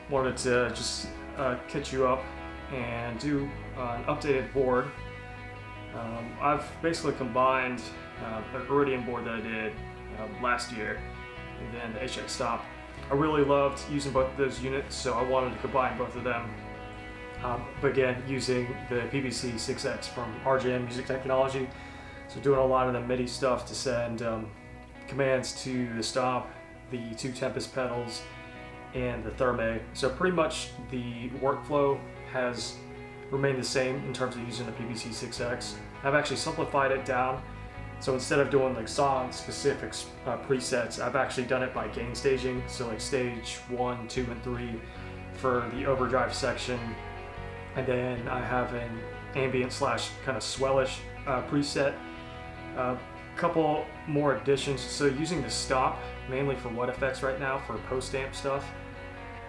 wanted to just catch you up and do an updated board. I've basically combined an Iridium board that I did last year and then the HX Stomp. I really loved using both of those units, so I wanted to combine both of them. But again, using the PBC-6X from RJM Music Technology. So doing a lot of the MIDI stuff to send commands to the Stomp, the two Tempus pedals, and the Thermae. So pretty much the workflow has remained the same in terms of using the PBC-6X. I've actually simplified it down. So instead of doing like song-specific presets, I've actually done it by gain staging. So like stage 1, 2, and 3 for the overdrive section. And then I have an ambient slash kind of swellish preset. Couple more additions. So using the Stomp mainly for WUT effects right now for post-amp stuff.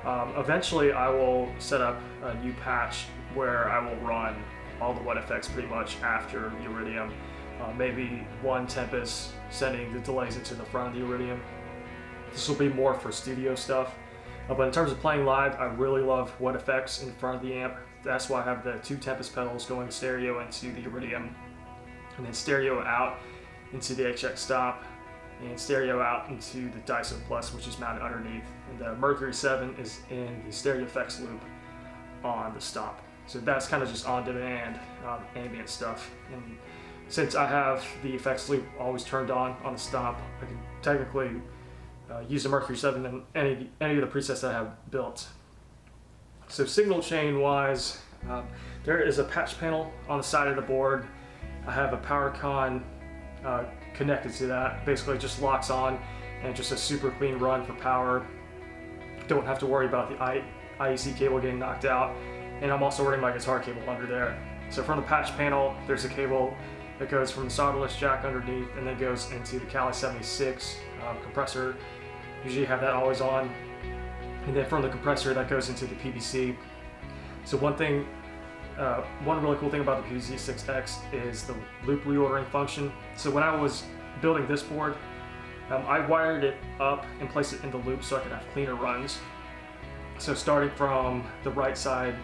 Eventually I will set up a new patch where I will run all the WUT effects pretty much after the Iridium. Maybe one Tempus sending the delays into the front of the Iridium. This will be more for studio stuff. But in terms of playing live, I really love WUT effects in front of the amp. That's why I have the two Tempus pedals going stereo into the Iridium, and then stereo out into the HX Stomp, and stereo out into the DISO+, which is mounted underneath. And the MercuryZ is in the stereo effects loop on the Stomp. So that's kind of just on-demand ambient stuff. And since I have the effects loop always turned on the Stomp, I can technically use the MercuryZ in any of the presets that I have built. So signal chain wise, there is a patch panel on the side of the board. I have a Powercon connected to that. Basically it just locks on and just a super clean run for power. Don't have to worry about the IEC cable getting knocked out. And I'm also running my guitar cable under there. So from the patch panel, there's a cable that goes from the solderless jack underneath and then goes into the Cali 76 compressor. Usually have that always on. And then from the compressor that goes into the PBC. So one really cool thing about the PBC-6X is the loop reordering function. So when I was building this board, I wired it up and placed it in the loop so I could have cleaner runs. So starting from the right side,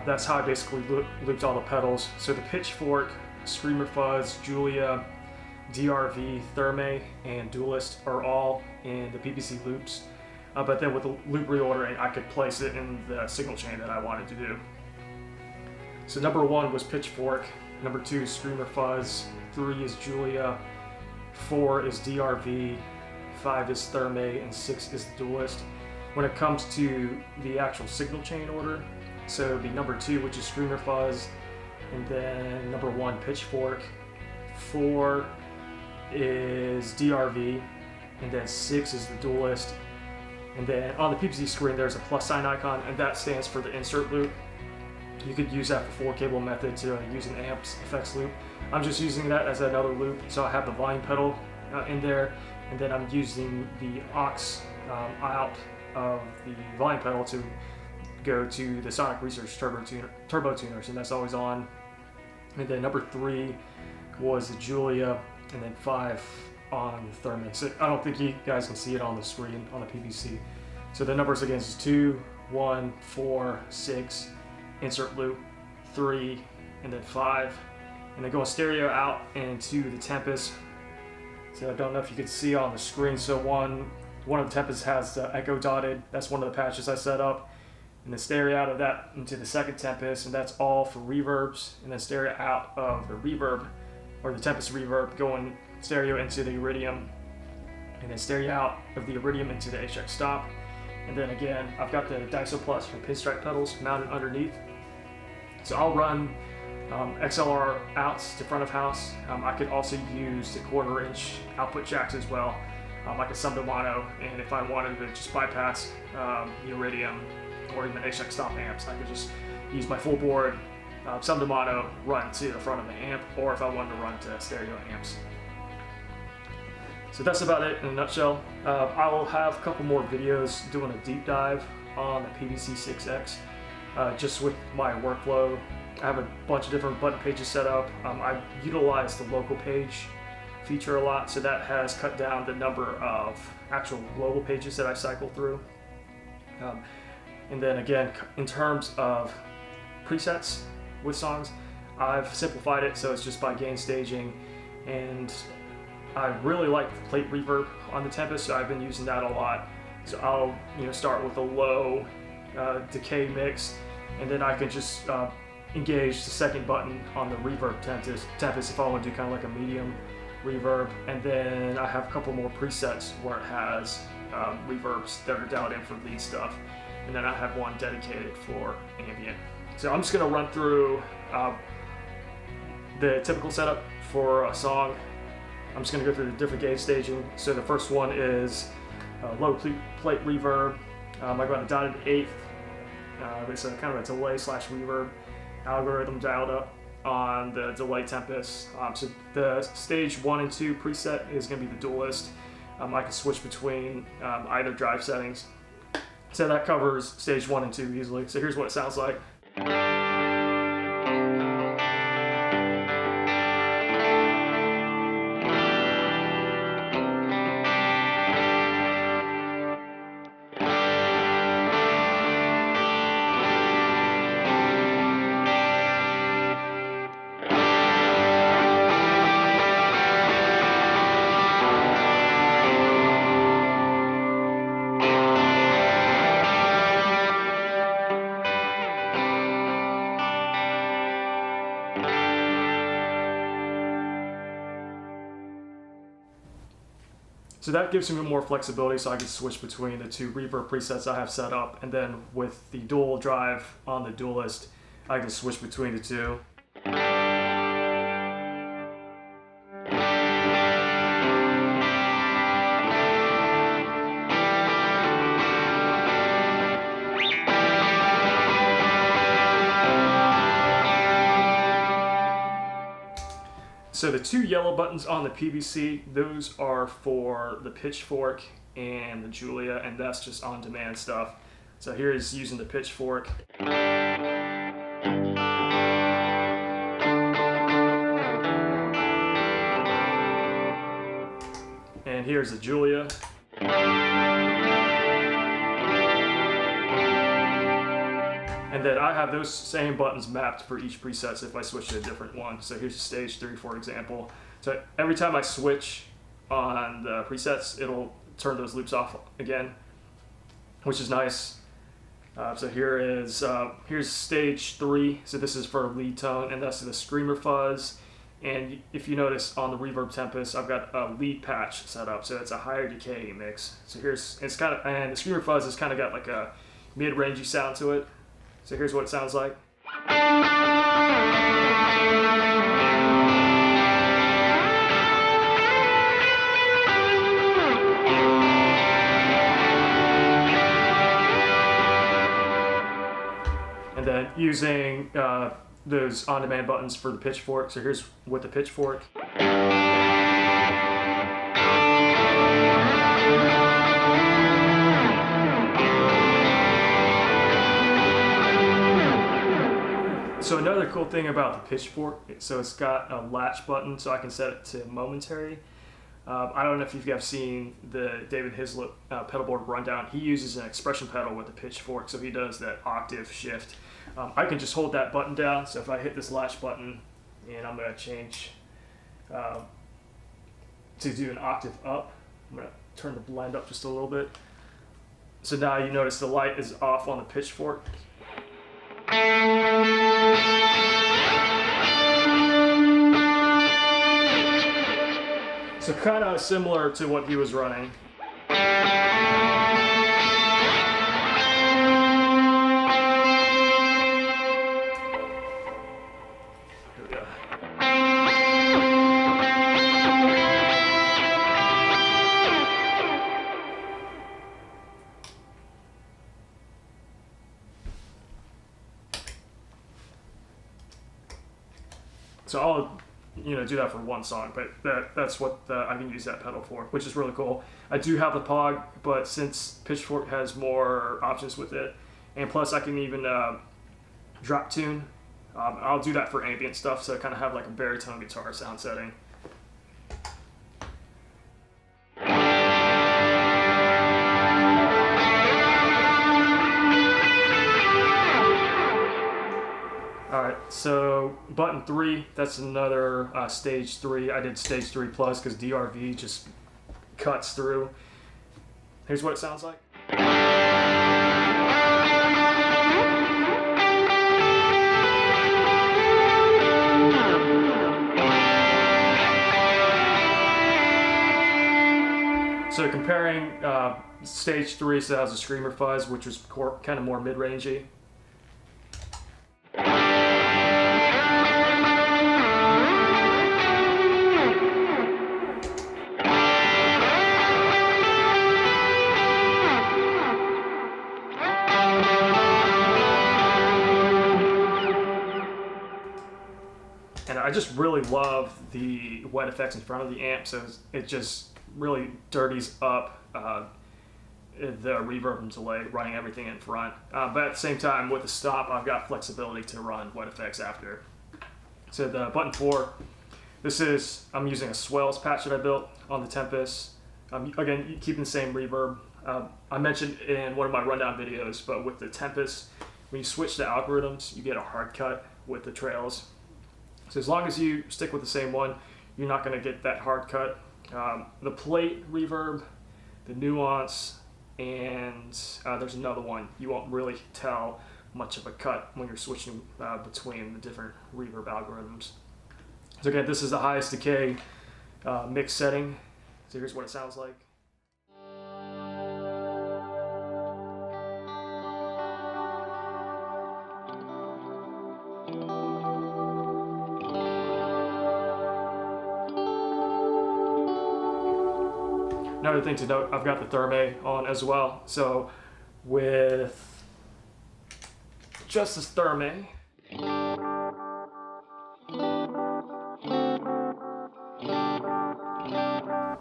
that's how I basically looped all the pedals. So the Pitchfork, Screamer Fuzz, Julia, DRV, Thermae, and Duelist are all in the PBC loops. But then with the loop reordering, I could place it in the signal chain that I wanted to do. So number 1 was Pitchfork, number 2 is Screamer Fuzz, 3 is Julia, 4 is DRV, 5 is Thermae, and 6 is the Duelist. When it comes to the actual signal chain order, so it would be number 2, which is Screamer Fuzz, and then number 1, Pitchfork, 4 is DRV, and then 6 is the Duelist. And then on the PBC screen, there's a plus sign icon, and that stands for the insert loop. You could use that for 4-cable method to use an amps effects loop. I'm just using that as another loop, so I have the volume pedal in there, and then I'm using the aux out of the volume pedal to go to the Sonic Research turbo tuners, and that's always on. And then number 3 was the Julia, and then 5 on the Thermae. So I don't think you guys can see it on the screen on the PBC. So the numbers again is 2, 1, 4, 6, insert loop, 3, and then 5. And then going stereo out into the Tempus. So I don't know if you can see on the screen. So one of the Tempus has the echo dotted. That's one of the patches I set up. And then stereo out of that into the second Tempus, and that's all for reverbs. And then stereo out of the reverb, or the Tempus reverb, going stereo into the Iridium, and then stereo out of the Iridium into the HX Stomp. And then again, I've got the DISO+ from Pinstripe Pedals mounted underneath. So I'll run XLR outs to front of house. I could also use the 1/4 inch output jacks as well, like a Stomp mono. And if I wanted to just bypass the Iridium or even HX Stomp amps, I could just use my full board Stomp mono, run to the front of the amp, or if I wanted to run to stereo amps. So that's about it in a nutshell. I will have a couple more videos doing a deep dive on the PBC-6X, just with my workflow. I have a bunch of different button pages set up. I utilize the local page feature a lot, so that has cut down the number of actual global pages that I cycle through. And then again, in terms of presets with songs, I've simplified it so it's just by gain staging, and I really like the plate reverb on the Tempest, so I've been using that a lot. So I'll start with a low decay mix, and then I can just engage the second button on the reverb Tempest if I want to do kind of like a medium reverb, and then I have a couple more presets where it has reverbs that are dialed in for lead stuff, and then I have one dedicated for ambient. So I'm just going to run through the typical setup for a song. I'm just going to go through the different gain staging. So the first one is low plate reverb. I got a dotted eighth. It's a kind of a delay / reverb algorithm dialed up on the delay Tempest. So the stage 1 and 2 preset is going to be the dualist. I can switch between either drive settings. So that covers stage 1 and 2 easily. So here's what it sounds like. So that gives me more flexibility, so I can switch between the two reverb presets I have set up, and then with the dual drive on the dualist, I can switch between the two. So the two yellow buttons on the PBC, those are for the Pitchfork and the Julia, and that's just on-demand stuff. So here is using the Pitchfork. And here's the Julia. And then I have those same buttons mapped for each preset, so if I switch to a different one. So here's stage 3, for example. So every time I switch on the presets, it'll turn those loops off again, which is nice. So here's stage 3. So this is for lead tone, and that's the Screamer Fuzz. And if you notice on the Reverb Tempest, I've got a lead patch set up, so it's a higher decay mix. So and the Screamer Fuzz has kind of got like a mid-rangey sound to it. So here's what it sounds like. And then using those on-demand buttons for the Pitchfork. So here's with the Pitchfork. So another cool thing about the Pitchfork, so it's got a latch button, so I can set it to Momentary. I don't know if you've seen the David Hislop pedalboard rundown. He uses an expression pedal with the Pitchfork, so he does that octave shift. I can just hold that button down, so if I hit this latch button, and I'm going to change to do an octave up, I'm going to turn the blend up just a little bit. So now you notice the light is off on the Pitchfork. So kind of similar to what he was running. Here we go. So I'll do that for one song, but that's what I can use that pedal for, which is really cool. I do have the Pog, but since Pitchfork has more options with it, and plus I can even drop tune, I'll do that for ambient stuff, so I kind of have like a baritone guitar sound setting. So button 3, that's another stage 3. I did stage 3 plus because DRV just cuts through. Here's what it sounds like. So comparing stage 3, so that was a screamer fuzz, which was kind of more mid-rangey. And I just really love the wet effects in front of the amp, so it just really dirties up the reverb and delay, running everything in front. But at the same time, with the Stomp, I've got flexibility to run wet effects after. So the button 4, I'm using a swells patch that I built on the Tempest. Again, keeping the same reverb. I mentioned in one of my rundown videos, but with the Tempest, when you switch to algorithms, you get a hard cut with the trails. So as long as you stick with the same one, you're not going to get that hard cut. The plate reverb, the nuance, and there's another one. You won't really tell much of a cut when you're switching between the different reverb algorithms. So again, this is the highest decay mix setting. So here's what it sounds like. Another thing to note, I've got the Thermae on as well. So with just this Thermae,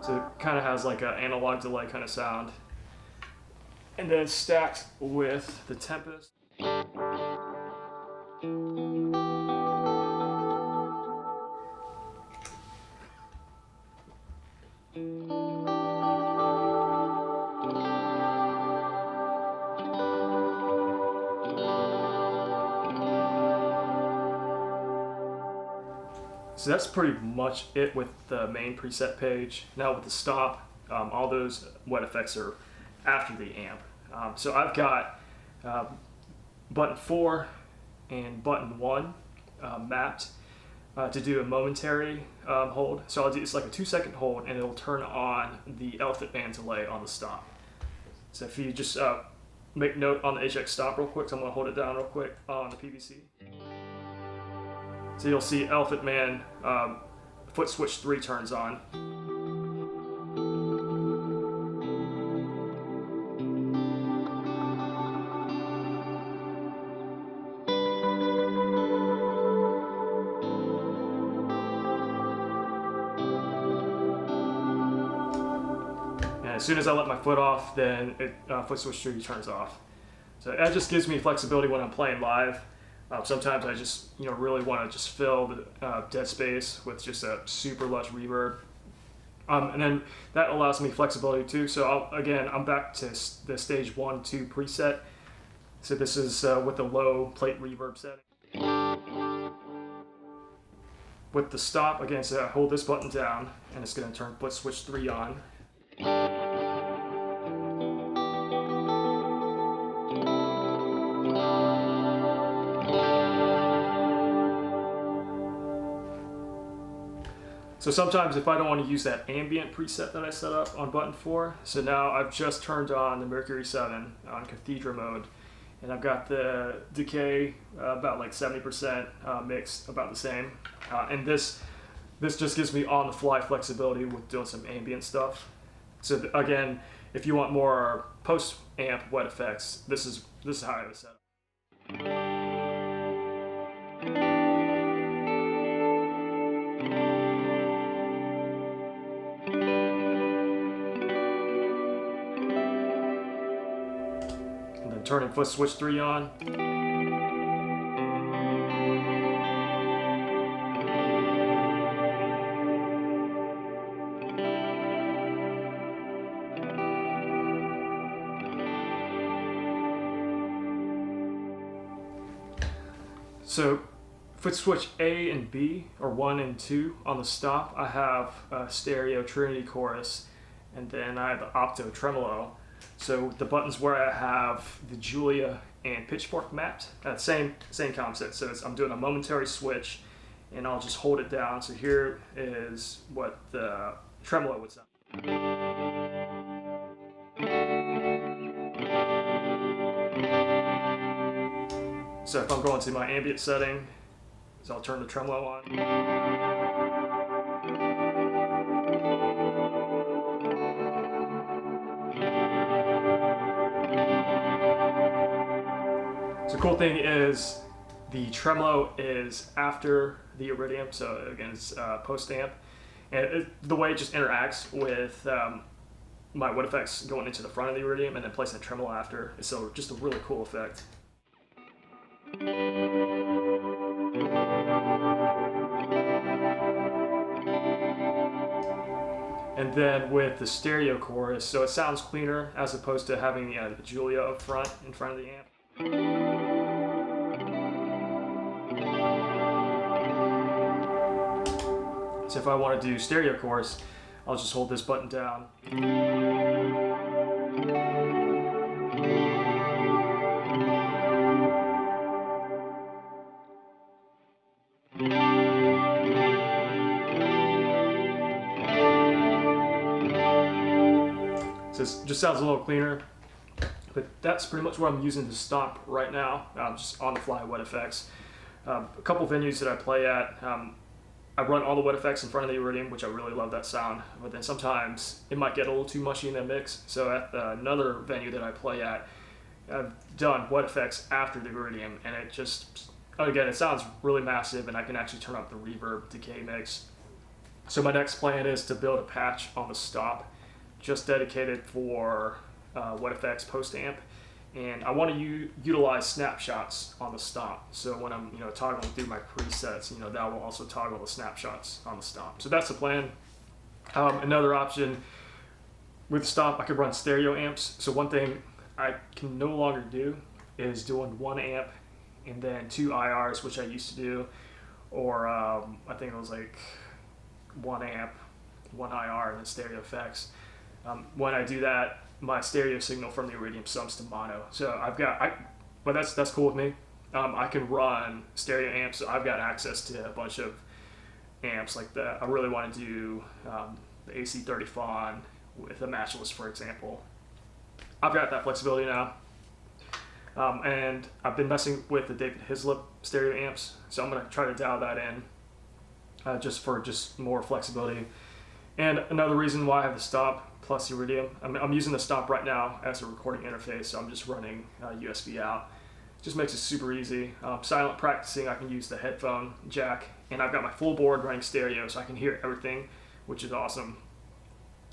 so it kind of has like an analog delay kind of sound. And then stacked with the Tempest. So that's pretty much it with the main preset page. Now with the Stomp, all those wet effects are after the amp. So I've got button 4 and button 1 mapped to do a momentary hold. So I'll do, it's like a 2-second hold, and it'll turn on the Elephant Man delay on the Stomp. So if you just make note on the HX Stomp real quick, so I'm going to hold it down real quick on the PBC. So you'll see Elephant Man foot switch 3 turns on. And as soon as I let my foot off, then foot switch 3 turns off. So that just gives me flexibility when I'm playing live. Sometimes I just really want to just fill the dead space with just a super lush reverb, and then that allows me flexibility too. So I'm back to the stage 1, 2 preset. So this is with the low plate reverb setting. With the Stomp, again, so I hold this button down, and it's going to turn foot switch 3 on. So sometimes if I don't want to use that ambient preset that I set up on button 4, so now I've just turned on the MercuryZ on Cathedra mode, and I've got the Decay about like 70% mixed, about the same. And this just gives me on-the-fly flexibility with doing some ambient stuff. So again, if you want more post-amp wet effects, this is how I would set up. Turning foot switch 3 on. So foot switch A and B, or 1 and 2 on the Stomp, I have a stereo Trinity chorus, and then I have the Opto Tremolo. So the buttons where I have the Julia and Pitchfork mapped, same concept. So I'm doing a momentary switch, and I'll just hold it down. So here is what the tremolo would sound. So if I'm going to my ambient setting, so I'll turn the tremolo on. So the cool thing is the tremolo is after the Iridium, so again it's post amp, and the way it just interacts with my wood effects going into the front of the Iridium and then placing the tremolo after, so just a really cool effect. And then with the stereo chorus, so it sounds cleaner as opposed to having the Julia up front in front of the amp. So if I want to do stereo chorus, I'll just hold this button down. So it just sounds a little cleaner, but that's pretty much what I'm using to Stomp right now, just on the fly wet effects. A couple venues that I play at, I run all the wet effects in front of the Iridium, which I really love that sound, but then sometimes it might get a little too mushy in the mix. So at another venue that I play at, I've done wet effects after the Iridium, and it just, again, it sounds really massive, and I can actually turn up the reverb decay mix. So my next plan is to build a patch on the Stomp, just dedicated for wet effects post amp, and I want to utilize snapshots on the Stomp. So when I'm toggling through my presets, that will also toggle the snapshots on the Stomp. So that's the plan. Another option with the Stomp, I could run stereo amps. So one thing I can no longer do is doing 1 amp and then 2 IRs, which I used to do, or I think it was like 1 amp, 1 IR, and then stereo effects. When I do that, my stereo signal from the Iridium sumps to mono. So but that's cool with me. I can run stereo amps. So I've got access to a bunch of amps like that. I really want to do the AC30 Fawn with a matchless, for example. I've got that flexibility now. And I've been messing with the David Hislop stereo amps, so I'm going to try to dial that in just for more flexibility. And another reason why I have the Stomp plus Iridium, I'm using the Stomp right now as a recording interface, so I'm just running USB out. Just makes it super easy. Silent practicing, I can use the headphone jack, and I've got my full board running stereo, so I can hear everything, which is awesome.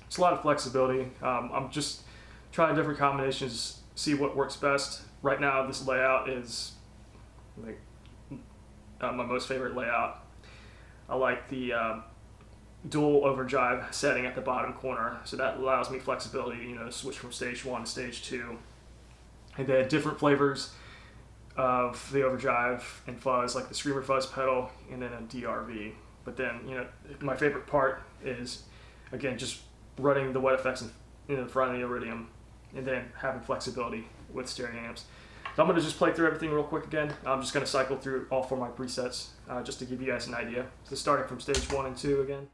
It's a lot of flexibility. I'm just trying different combinations, see what works best. Right now, this layout is like my most favorite layout. I like the dual overdrive setting at the bottom corner, so that allows me flexibility, to switch from stage 1 to stage 2. And then different flavors of the overdrive and fuzz, like the Screamer Fuzz pedal and then a DRV. But then, my favorite part is, again, just running the wet effects in the front of the Iridium and then having flexibility with stereo amps. So I'm going to just play through everything real quick again. I'm just going to cycle through all 4 of my presets just to give you guys an idea. So starting from stage 1 and 2 again.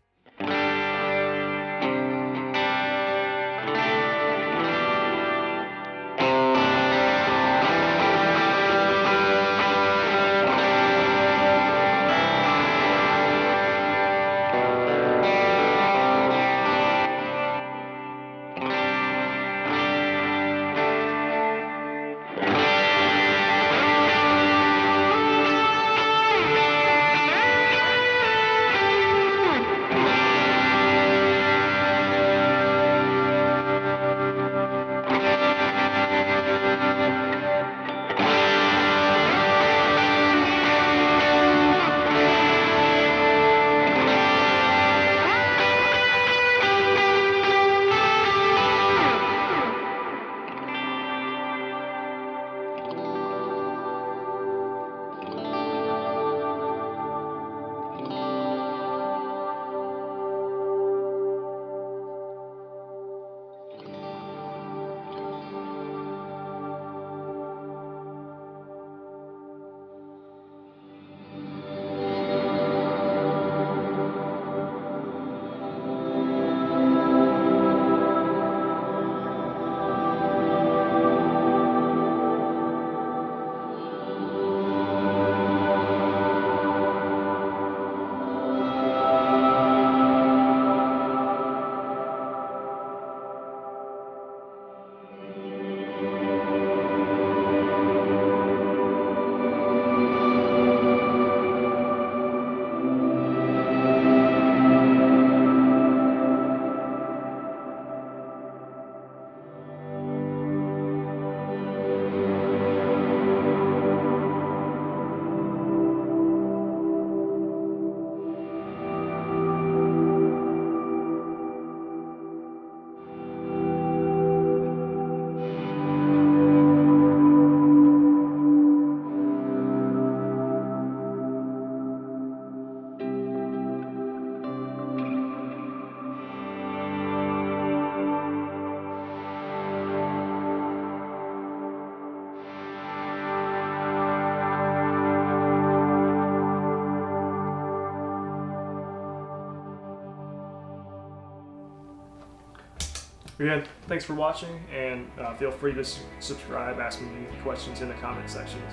Again, thanks for watching, and feel free to subscribe, ask me questions in the comment sections.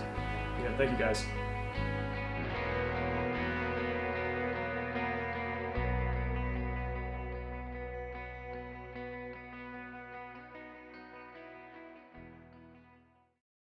Again, thank you guys.